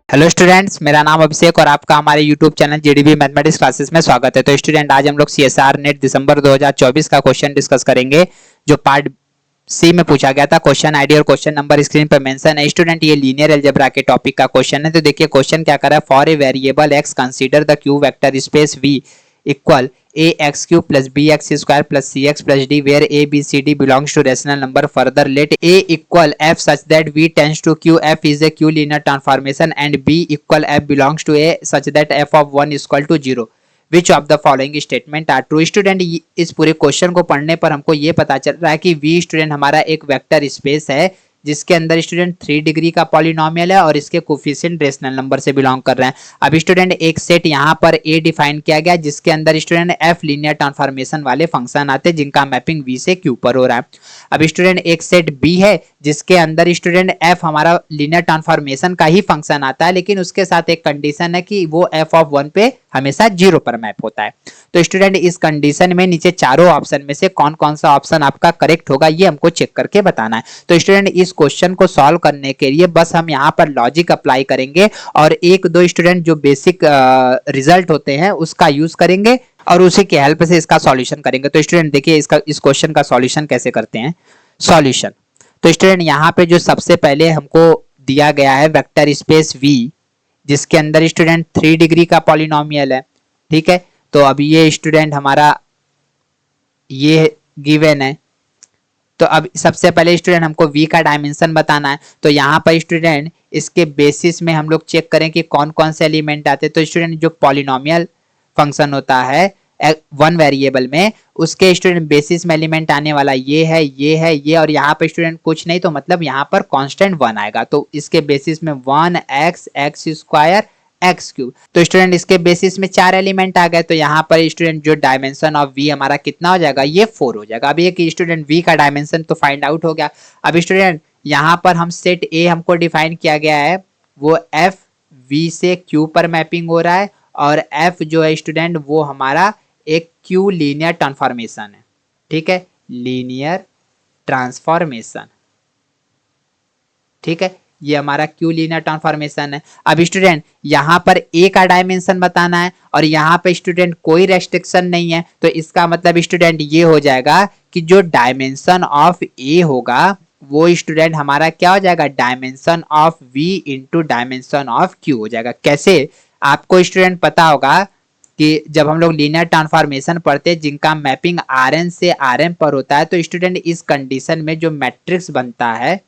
Hello students, मेरा नाम अभिषेक और आपका हमारे YouTube channel GDB mathematics classes में स्वागत है। तो स्टूडेंट, आज हम लोग सीएसआर नेट दिसंबर 2024 का क्वेश्चन डिस्कस करेंगे जो पार्ट सी में पूछा गया था। क्वेश्चन आईडी और क्वेश्चन नंबर स्क्रीन पर मेंशन है। स्टूडेंट, ये लीनियर अलजेब्रा के टॉपिक का क्वेश्चन है। तो देखिए क्वेश्चन क्या कर रहा है। For a variable X consider the Q vector space V equal A X cube plus B x square plus C x plus D where A B C D belongs to rational number. Further let A equal F such that V tends to Q F is a Q linear transformation and B equal F belongs to A such that F of one equal to zero. Which of the following statement are true. Student, इस पूरे question को पढ़ने पर हमको ये पता चल रहा है कि वी स्टूडेंट हमारा एक वेक्टर स्पेस है जिसके अंदर स्टूडेंट 3 डिग्री का पॉलिनोमियल है और इसके कोफिशिएंट रेशनल नंबर से बिलोंग कर रहे हैं। अब स्टूडेंट एक सेट यहाँ पर ए डिफाइन किया गया जिसके अंदर स्टूडेंट एफ लीनियर ट्रांसफॉर्मेशन वाले फंक्शन आते हैं जिनका मैपिंग वी से क्यू पर हो रहा है। अब स्टूडेंट एक सेट बी है जिसके अंदर स्टूडेंट एफ हमारा लीनियर ट्रांसफॉर्मेशन का ही फंक्शन आता है, लेकिन उसके साथ एक कंडीशन है कि वो एफ ऑफ वन पे हमेशा जीरो पर मैप होता है। तो स्टूडेंट इस कंडीशन में नीचे चारों ऑप्शन में से कौन कौन सा ऑप्शन आपका करेक्ट होगा ये हमको चेक करके बताना है। तो स्टूडेंट इस क्वेश्चन को सॉल्व करने के लिए बस हम यहाँ पर लॉजिक अप्लाई करेंगे और एक दो स्टूडेंट जो बेसिक रिजल्ट होते हैं उसका यूज करेंगे और उसी की हेल्प से इसका सॉल्यूशन करेंगे। तो स्टूडेंट देखिए इस क्वेश्चन का सॉल्यूशन कैसे करते हैं। सॉल्यूशन, तो स्टूडेंट यहाँ पे जो सबसे पहले हमको दिया गया है वेक्टर स्पेस वी जिसके अंदर स्टूडेंट 3 डिग्री का पॉलिनोमियल है। ठीक है, तो अब ये स्टूडेंट हमारा ये गिवन है। तो अब सबसे पहले स्टूडेंट हमको v का डायमेंशन बताना है। तो यहाँ पर स्टूडेंट इसके बेसिस में हम लोग चेक करें कि कौन कौन से एलिमेंट आते हैं। तो स्टूडेंट जो पॉलिनोमियल फंक्शन होता है वन वेरिएबल में उसके स्टूडेंट बेसिस में एलिमेंट आने वाला ये है, ये है, ये और यहाँ पे स्टूडेंट कुछ नहीं तो मतलब यहाँ पर कांस्टेंट वन आएगा। तो इसके बेसिस में 1x x square x cube. तो स्टूडेंट इसके बेसिस में 4 एलिमेंट आ गए। तो यहाँ पर स्टूडेंट जो डायमेंशन ऑफ v हमारा कितना हो जाएगा, ये 4 हो जाएगा। अब ये कि स्टूडेंट v का डायमेंशन तो फाइंड आउट हो गया। अब स्टूडेंट यहाँ पर हम सेट a हमको डिफाइन किया गया है वो f v से q पर मैपिंग हो रहा है और f जो है स्टूडेंट वो हमारा एक q लीनियर ट्रांसफॉर्मेशन है। ठीक है, लीनियर ट्रांसफॉर्मेशन। ठीक है, ये हमारा क्यू लीनियर ट्रांसफॉर्मेशन है। अब स्टूडेंट यहाँ पर ए का डायमेंशन बताना है और यहाँ पे स्टूडेंट कोई रेस्ट्रिक्शन नहीं है। तो इसका मतलब स्टूडेंट ये हो जाएगा कि जो डायमेंशन ऑफ ए होगा वो स्टूडेंट हमारा क्या हो जाएगा, dimension of V into dimension of Q हो जाएगा। कैसे, आपको स्टूडेंट पता होगा कि जब हम लोग लीनियर ट्रांसफॉर्मेशन पढ़ते हैं जिनका मैपिंग आर एन से आर एम पर होता है तो स्टूडेंट इस कंडीशन में जो मैट्रिक्स बनता है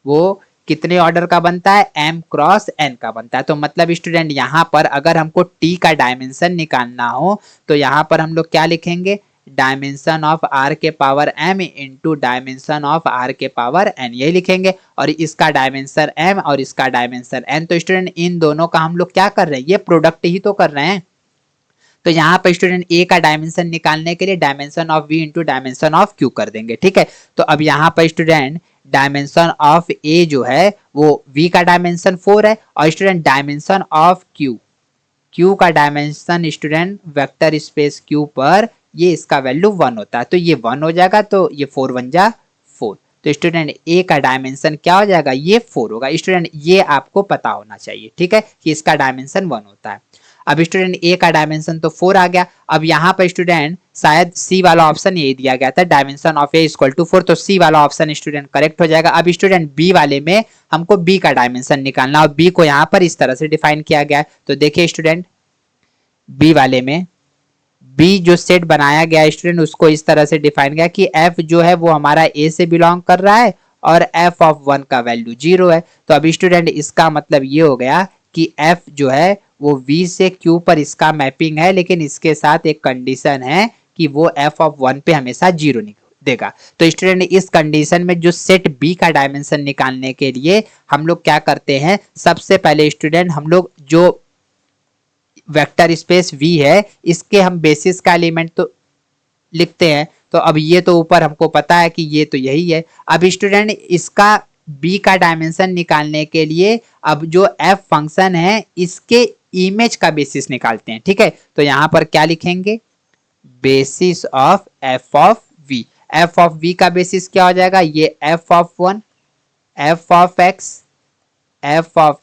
वो कितने ऑर्डर का बनता है, m क्रॉस n का बनता है। तो मतलब स्टूडेंट यहाँ पर अगर हमको t का डायमेंशन निकालना हो तो यहाँ पर हम लोग क्या लिखेंगे, डायमेंशन ऑफ r के power m into dimension of r के पावर n, यही लिखेंगे। और इसका डायमेंशन m और इसका डायमेंशन n। तो स्टूडेंट इन दोनों का हम लोग क्या कर रहे हैं, ये प्रोडक्ट ही तो कर रहे हैं। तो यहाँ पर स्टूडेंट a का डायमेंशन निकालने के लिए dimension of v into dimension of q कर देंगे। ठीक है, तो अब यहाँ पर स्टूडेंट डायमेंशन ऑफ a जो है वो v का डायमेंशन 4 है और स्टूडेंट डायमेंशन ऑफ q का dimension student vector space q पर ये इसका वैल्यू 1 होता है। तो ये 1 हो जाएगा, तो ये 4 1 जा 4। तो स्टूडेंट a का डायमेंशन क्या हो जाएगा, ये 4 होगा। स्टूडेंट ये आपको पता होना चाहिए, ठीक है, कि इसका डायमेंशन 1 होता है। अब स्टूडेंट a का डायमेंशन तो 4 आ गया। अब यहाँ पर स्टूडेंट शायद c वाला ऑप्शन यही दिया गया था, dimension of a equal to 4, तो c वाला ऑप्शन स्टूडेंट करेक्ट हो जाएगा। अब स्टूडेंट b वाले में हमको b का डायमेंशन निकालना और b को यहाँ पर इस तरह से डिफाइन किया गया है। तो देखिए स्टूडेंट b वाले में b जो सेट बनाया गया स्टूडेंट उसको इस तरह से डिफाइन किया कि f जो है वो हमारा a से बिलोंग कर रहा है और f ऑफ 1 का वैल्यू 0 है। तो अब स्टूडेंट इसका मतलब ये हो गया कि f जो है वो v से q पर इसका मैपिंग है, लेकिन इसके साथ एक कंडीशन है कि वो f ऑफ 1 पे हमेशा 0 देगा। तो स्टूडेंट इस कंडीशन में जो सेट b का डायमेंशन निकालने के लिए हम लोग क्या करते हैं, सबसे पहले स्टूडेंट हम लोग जो वेक्टर स्पेस v है इसके हम बेसिस का एलिमेंट तो लिखते हैं। तो अब ये तो ऊपर हमको पता है कि ये तो यही है। अब स्टूडेंट इसका b का डायमेंशन निकालने के लिए अब जो f फंक्शन है इसके इमेज का बेसिस निकालते हैं। ठीक है, तो यहां पर क्या लिखेंगे, basis of f of v। f of v का बेसिस क्या हो जाएगा, ये f of 1, f of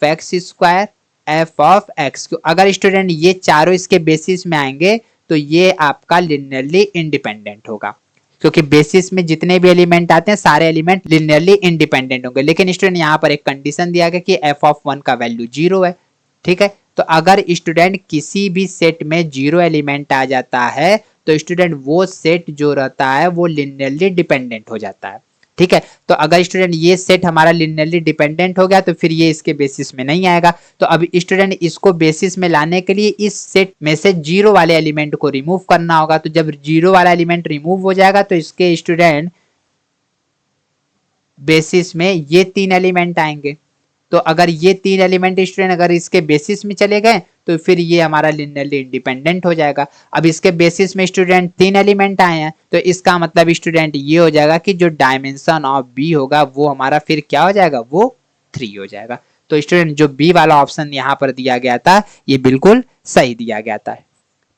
x square F of x Q. अगर स्टूडेंट ये चारों इसके बेसिस में आएंगे तो ये आपका लिनियरली इंडिपेंडेंट होगा, क्योंकि बेसिस में जितने भी एलिमेंट आते हैं सारे एलिमेंट लिनियरली इंडिपेंडेंट होंगे। लेकिन स्टूडेंट यहाँ पर एक कंडीशन दिया गया कि एफ ऑफ वन का वैल्यू 0 है, ठीक है। तो अगर स्टूडेंट किसी भी सेट में 0 एलिमेंट आ जाता है तो स्टूडेंट वो सेट जो रहता है वो लिनियरली डिपेंडेंट हो जाता है, ठीक है। तो अगर स्टूडेंट ये सेट हमारा लिनियरली डिपेंडेंट हो गया तो फिर ये इसके बेसिस में नहीं आएगा। तो अब स्टूडेंट इसको बेसिस में लाने के लिए इस सेट में से 0 वाले एलिमेंट को रिमूव करना होगा। तो जब 0 वाला एलिमेंट रिमूव हो जाएगा तो इसके स्टूडेंट बेसिस में ये 3 एलिमेंट आएंगे। तो अगर ये 3 एलिमेंट स्टूडेंट अगर इसके बेसिस में चले गए तो फिर ये हमारा लिनियरली इंडिपेंडेंट हो जाएगा। अब इसके बेसिस में स्टूडेंट 3 एलिमेंट आए हैं तो इसका मतलब स्टूडेंट ये हो जाएगा कि जो डायमेंशन ऑफ बी होगा वो हमारा फिर क्या हो जाएगा, वो 3 हो जाएगा। तो स्टूडेंट जो बी वाला ऑप्शन यहाँ पर दिया गया था ये बिल्कुल सही दिया गया था,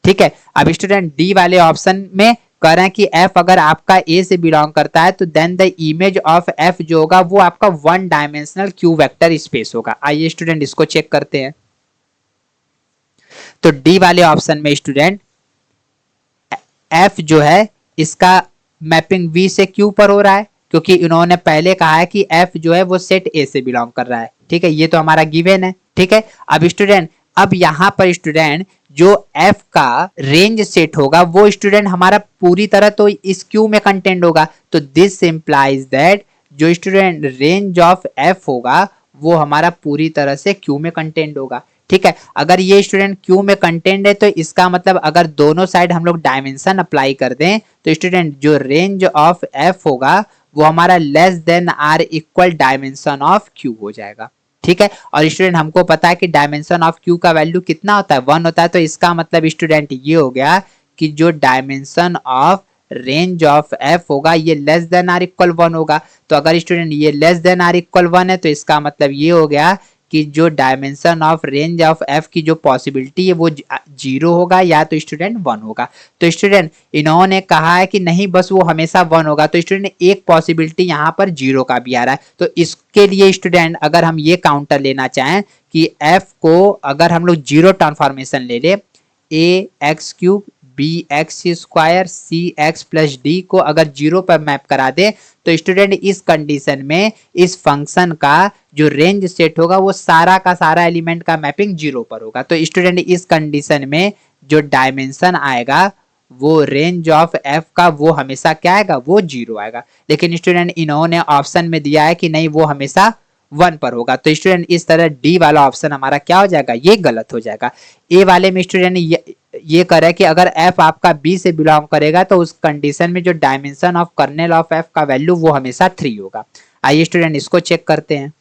ठीक है। अब स्टूडेंट डी वाले ऑप्शन में कह रहे हैं कि एफ अगर आपका ए से बिलोंग करता है तो then the image of F जो होगा वो आपका one dimensional Q vector space होगा। आइए स्टूडेंट इसको चेक करते हैं। तो डी वाले ऑप्शन में स्टूडेंट एफ जो है इसका मैपिंग वी से क्यू पर हो रहा है, क्योंकि इन्होंने पहले कहा है कि एफ जो है वो सेट ए से बिलोंग कर रहा है, ठीक है। ये तो हमारा गिवन है, ठीक है। अब स्टूडेंट अब यहां पर स्टूडेंट जो एफ का रेंज सेट होगा वो स्टूडेंट हमारा पूरी तरह तो इस क्यू में कंटेंट होगा। तो दिस इंप्लाइज दैट जो स्टूडेंट रेंज ऑफ एफ होगा वो हमारा पूरी तरह से क्यू में कंटेंट होगा, ठीक है। अगर ये स्टूडेंट क्यू में कंटेंट है तो इसका मतलब अगर दोनों साइड हम लोग डायमेंशन अप्लाई कर दें तो स्टूडेंट जो रेंज ऑफ एफ होगा वो हमारा less than or equal dimension of Q हो जाएगा, ठीक है। और स्टूडेंट हमको पता है कि डायमेंशन ऑफ क्यू का वैल्यू कितना होता है, 1 होता है। तो इसका मतलब स्टूडेंट ये हो गया कि जो dimension of range of F होगा ये लेस देन आर इक्वल 1 होगा। तो अगर स्टूडेंट ये लेस देन आर इक्वल 1 है तो इसका मतलब ये हो गया कि जो dimension of range of F की जो पॉसिबिलिटी है वो 0 होगा या तो स्टूडेंट 1 होगा। तो स्टूडेंट इन्होंने कहा है कि नहीं बस वो हमेशा 1 होगा, तो स्टूडेंट एक पॉसिबिलिटी यहाँ पर 0 का भी आ रहा है। तो इसके लिए स्टूडेंट अगर हम ये काउंटर लेना चाहें कि एफ को अगर हम लोग 0 ट्रांसफॉर्मेशन ले ले, a x cube b x square c x plus d को अगर 0 पर मैप करा दे तो स्टूडेंट इस कंडीशन में इस फंक्शन का जो रेंज सेट होगा वो सारा का सारा एलिमेंट का मैपिंग 0 पर होगा। तो स्टूडेंट इस कंडीशन में जो डायमेंशन आएगा वो रेंज ऑफ एफ का वो हमेशा क्या आएगा, वो 0 आएगा। लेकिन स्टूडेंट इन्होंने ऑप्शन में दिया है कि नहीं वो हमेशा 1 पर होगा। तो स्टूडेंट इस तरह डी वाला ऑप्शन हमारा क्या हो जाएगा, ये गलत हो जाएगा। ए वाले में स्टूडेंट ये करे कि अगर एफ आपका बी से बिलोंग करेगा तो उस कंडीशन में जो dimension of kernel of F का वैल्यू वो हमेशा 3 होगा। आइए स्टूडेंट इसको चेक करते हैं।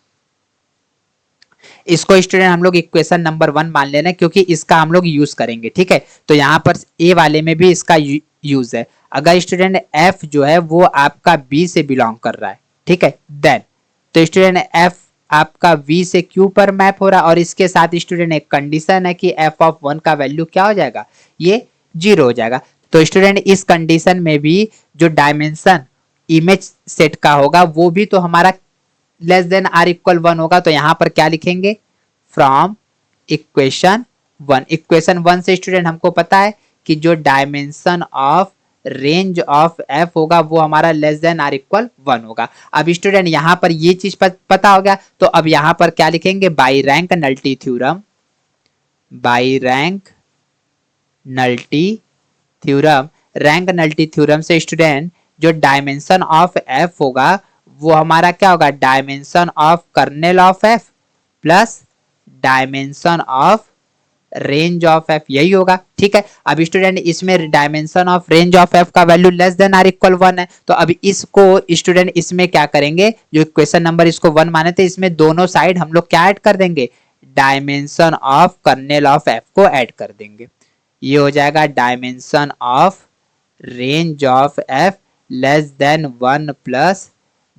इसको स्टूडेंट हम लोग इक्वेशन नंबर 1 मान लेना क्योंकि इसका हम लोग यूज करेंगे, ठीक है। तो यहाँ पर ए वाले में भी इसका यूज है। अगर स्टूडेंट एफ जो है वो आपका बी से बिलोंग कर रहा है, ठीक है, देन तो स्टूडेंट एफ आपका v से q पर मैप हो रहा है और इसके साथ स्टूडेंट एक कंडीशन है कि f ऑफ 1 का वैल्यू क्या हो जाएगा, ये 0 हो जाएगा। तो स्टूडेंट इस कंडीशन में भी जो डायमेंशन इमेज सेट का होगा वो भी तो हमारा लेस देन आर इक्वल 1 होगा। तो यहां पर क्या लिखेंगे, फ्रॉम इक्वेशन 1। इक्वेशन 1 से स्टूडेंट हमको पता है कि जो dimension of range of F होगा वो हमारा लेस देन आर इक्वल 1 होगा। अब स्टूडेंट यहां पर ये चीज पता हो गया तो अब यहां पर क्या लिखेंगे, by rank nullity theorem. By rank nullity theorem, rank nullity theorem से स्टूडेंट जो डायमेंशन ऑफ एफ होगा वो हमारा क्या होगा, dimension of kernel of F plus dimension of range of F, यही होगा, ठीक है। अब स्टूडेंट इसमें dimension of range of F का value less than or equal 1 है। तो अभी इसको स्टूडेंट इसमें क्या करेंगे, जो इक्वेशन नंबर इसको 1 माने थे इसमें दोनों साइड हम लोग क्या ऐड कर देंगे, dimension of kernel of F को ऐड कर देंगे। ये हो जाएगा dimension of range of F less then 1 plus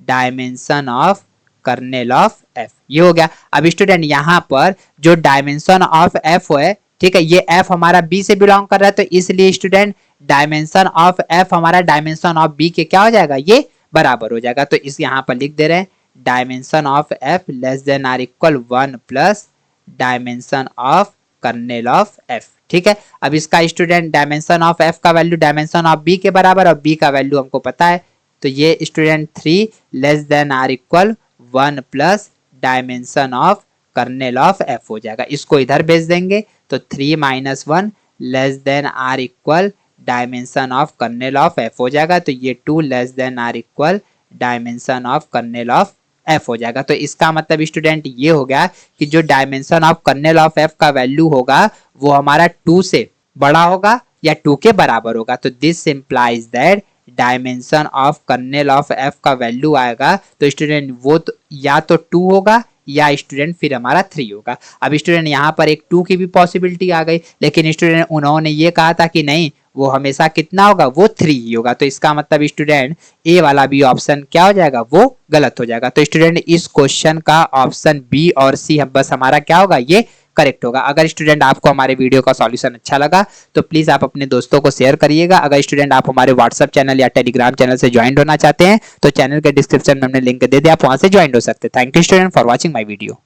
dimension of kernel of F, ये हो गया। अब स्टूडेंट यहां पर जो डायमेंशन ऑफ एफ है, ठीक है, ये एफ हमारा बी से बिलोंग कर रहा है तो इसलिए स्टूडेंट डायमेंशन ऑफ एफ हमारा डायमेंशन ऑफ बी के क्या हो जाएगा, ये बराबर हो जाएगा। तो इस यहां पर लिख दे रहे हैं dimension of F less than or equal 1 plus dimension of kernel of F. ठीक है, अब इसका स्टूडेंट डायमेंशन ऑफ एफ का वैल्यू डायमेंशन ऑफ बी के बराबर, और बी का वैल्यू हमको पता है, तो ये student 3 less than or equal 1 plus dimension of kernel of F हो जाएगा। इसको इधर भेज देंगे तो 3 minus 1 less than or equal dimension of kernel of F हो जाएगा। तो ये 2 less than or equal dimension of kernel of F हो जाएगा। तो इसका मतलब स्टूडेंट ये हो गया कि जो dimension of kernel of F का वैल्यू होगा वो हमारा 2 से बड़ा होगा या 2 के बराबर होगा। तो this implies that dimension of kernel of F का वैल्यू आएगा तो स्टूडेंट वो तो या तो 2 होगा या स्टूडेंट फिर हमारा 3 होगा। अब स्टूडेंट यहाँ पर एक 2 की भी पॉसिबिलिटी आ गई, लेकिन स्टूडेंट उन्होंने ये कहा था कि नहीं वो हमेशा कितना होगा, वो 3 ही होगा। तो इसका मतलब स्टूडेंट ए वाला भी ऑप्शन क्या हो जाएगा, वो गलत हो जाएगा। तो स्टूडेंट इस क्वेश्चन का ऑप्शन बी और सी बस हमारा क्या होगा, ये करेक्ट होगा। अगर स्टूडेंट आपको हमारे वीडियो का सॉल्यूशन अच्छा लगा तो प्लीज आप अपने दोस्तों को शेयर करिएगा। अगर स्टूडेंट आप हमारे व्हाट्सएप चैनल या टेलीग्राम चैनल से ज्वाइन होना चाहते हैं तो चैनल के डिस्क्रिप्शन में हमने लिंक दे दिया, आप वहां से ज्वाइन हो सकते हैं। Thank you student for watching my video.